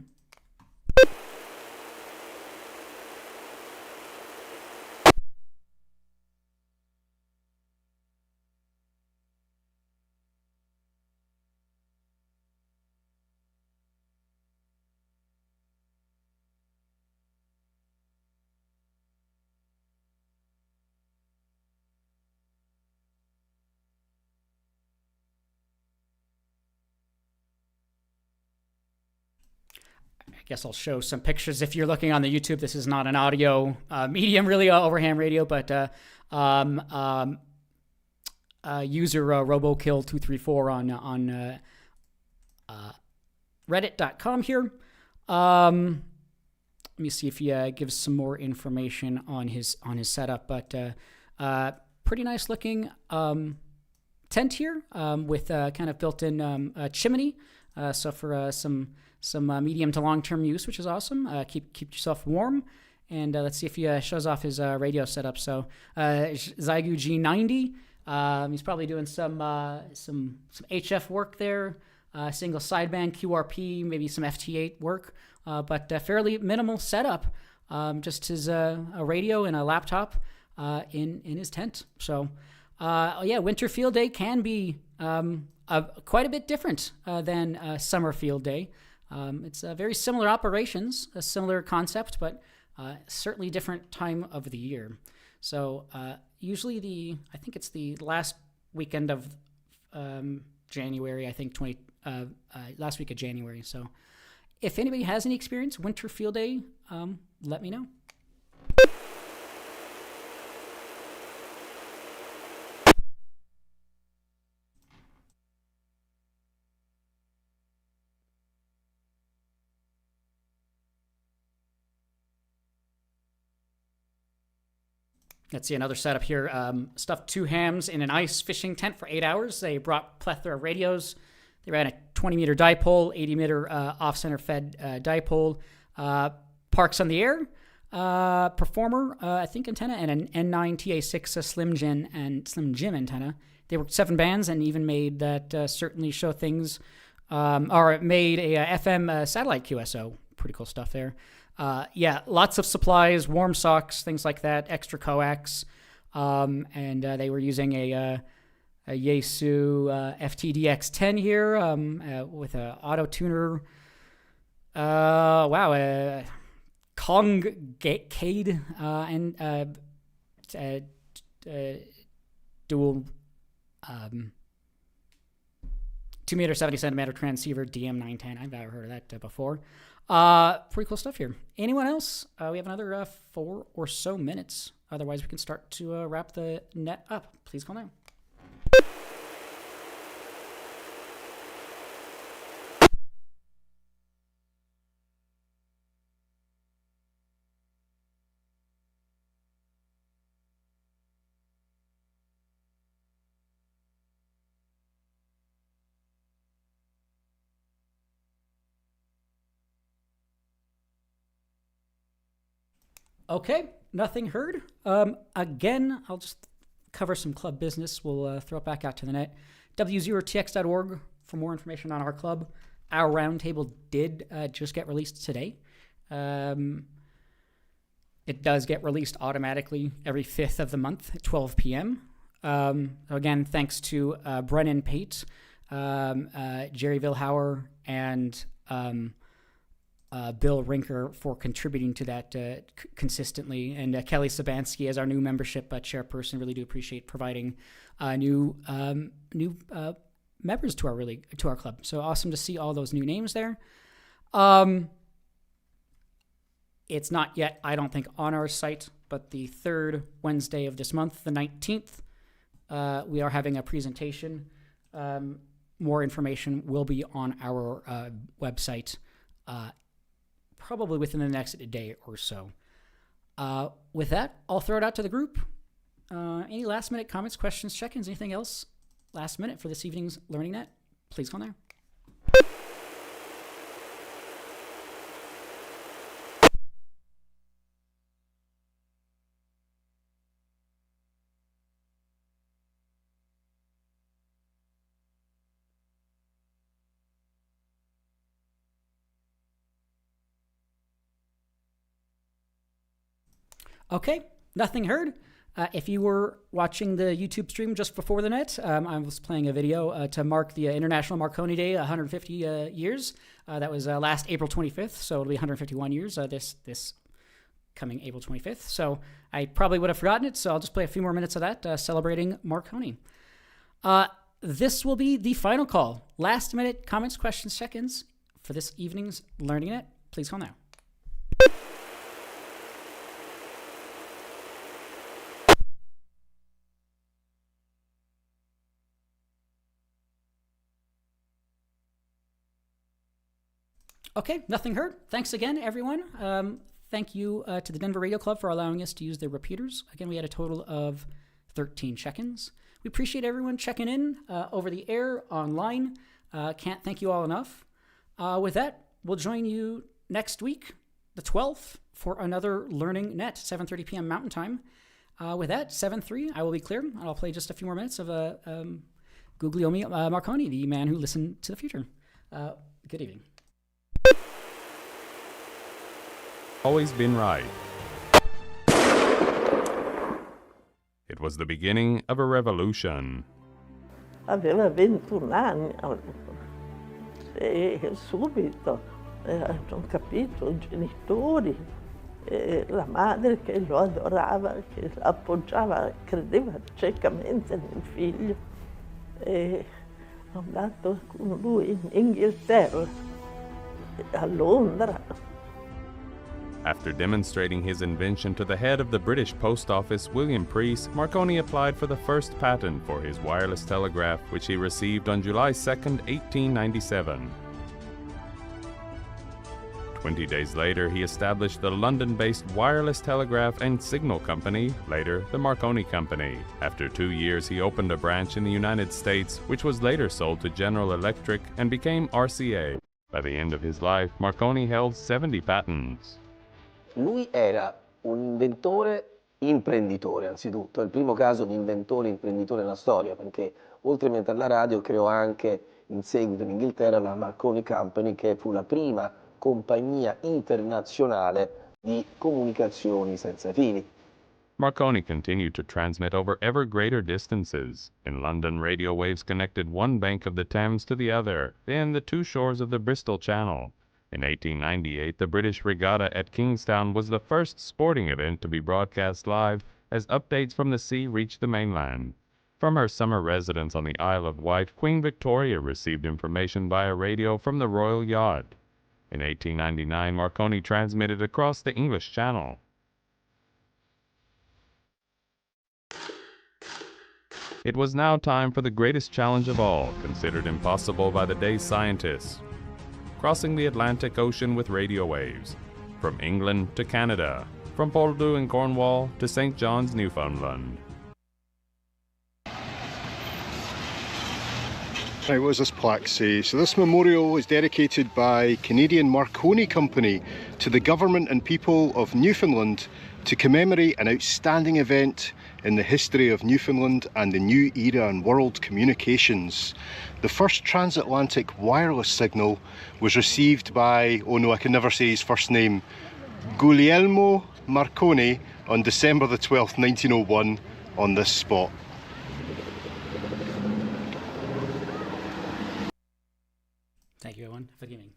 Speaker 1: I guess I'll show some pictures. If you're looking on the YouTube, this is not an audio medium, really, over ham radio, but user RoboKill234 on Reddit.com here. let me see if he gives some more information on his setup. But pretty nice looking tent here with kind of built-in chimney. So for some medium to long-term use, which is awesome. Keep yourself warm. And let's see if he shows off his radio setup. So Zygu G90. He's probably doing some HF work there. Single sideband QRP, maybe some FT8 work, but fairly minimal setup. Just his a radio and a laptop in his tent. So winter field day can be quite a bit different than summer field day. It's very similar operations, a similar concept, but certainly different time of the year. So usually I think it's the last weekend of January, I think last week of January. So if anybody has any experience, winter field day, let me know. Let's see another setup here. Stuffed 2 hams in an ice fishing tent for 8 hours. They brought plethora of radios. They ran a 20-meter dipole, 80-meter off-center fed dipole, Parks on the Air, Performer, I think antenna, and an N9 TA6 Slim Jim antenna. They worked 7 bands and even made that certainly show things, or made a FM satellite QSO. Pretty cool stuff there. Lots of supplies, warm socks, things like that, extra coax, and they were using a Yaesu FTDX10 here with an auto tuner. Kong Cade and dual 2-meter 70-centimeter transceiver DM910. I've never heard of that before. Pretty cool stuff here. Anyone else? We have another 4 or so minutes. Otherwise, we can start to wrap the net up. Please call now. Okay, nothing heard. Again, I'll just cover some club business. We'll throw it back out to the net. w0tx.org for more information on our club. Our roundtable did just get released today. It does get released automatically every 5th of the month at 12 p.m. Again, thanks to Brennan Pate, Jerry Vilhauer, and Bill Rinker for contributing to that consistently, and Kelly Sabansky as our new membership chairperson. Really do appreciate providing new members to our club. So awesome to see all those new names there. It's not yet, I don't think, on our site, but the 3rd Wednesday of this month, the 19th, we are having a presentation. More information will be on our website probably within the next day or so. With that, I'll throw it out to the group. Any last minute comments, questions, check-ins, anything else last minute for this evening's Learning Net? Please call now. Okay, nothing heard. If you were watching the YouTube stream just before the net, I was playing a video to mark the International Marconi Day, 150 years. That was last April 25th, so it'll be 151 years this coming April 25th. So I probably would have forgotten it, so I'll just play a few more minutes of that, celebrating Marconi. This will be the final call. Last minute comments, questions, check-ins for this evening's Learning Net. Please call now. Okay, nothing heard. Thanks again, everyone. thank you to the Denver Radio Club for allowing us to use their repeaters. Again, we had a total of 13 check-ins. We appreciate everyone checking in over the air, online. Can't thank you all enough. With that, we'll join you next week, the 12th, for another Learning Net, 7:30 p.m. Mountain Time. With that, 7-3, I will be clear. I'll play just a few more minutes of Guglielmo Marconi, the man who listened to the future. Good evening.
Speaker 3: Always been right. It was the beginning of a revolution.
Speaker 4: Aveva 21 anni e subito hanno capito i genitori, la madre che lo adorava, che lo appoggiava, credeva ciecamente nel figlio. E ho andato con lui in Inghilterra, a Londra.
Speaker 3: After demonstrating his invention to the head of the British Post Office, William Preece, Marconi applied for the first patent for his wireless telegraph, which he received on July 2nd, 1897. 20 days later, he established the London-based Wireless Telegraph and Signal Company, later the Marconi Company. After 2 years, he opened a branch in the United States, which was later sold to General Electric and became RCA. By the end of his life, Marconi held 70 patents.
Speaker 12: Lui era un inventore imprenditore, anzitutto, è il primo caso di inventore imprenditore nella storia, perché oltre a inventare la radio creò anche in seguito in Inghilterra la Marconi Company, che fu la prima compagnia internazionale di comunicazioni senza fili.
Speaker 3: Marconi continued to transmit over ever greater distances. In London, radio waves connected one bank of the Thames to the other, then the two shores of the Bristol Channel. In 1898, the British Regatta at Kingstown was the first sporting event to be broadcast live as updates from the sea reached the mainland. From her summer residence on the Isle of Wight, Queen Victoria received information via radio from the Royal Yacht. In 1899, Marconi transmitted across the English Channel. It was now time for the greatest challenge of all, considered impossible by the day's scientists: crossing the Atlantic Ocean with radio waves, from England to Canada, from Poldhu in Cornwall to St. John's, Newfoundland.
Speaker 13: Right, what does this plaque say? So this memorial is dedicated by Canadian Marconi Company to the government and people of Newfoundland to commemorate an outstanding event in the history of Newfoundland and the new era in world communications. The first transatlantic wireless signal was received by, oh no, I can never say his first name, Guglielmo Marconi on December the 12th, 1901 on this spot.
Speaker 1: Thank you, everyone. Forgive me.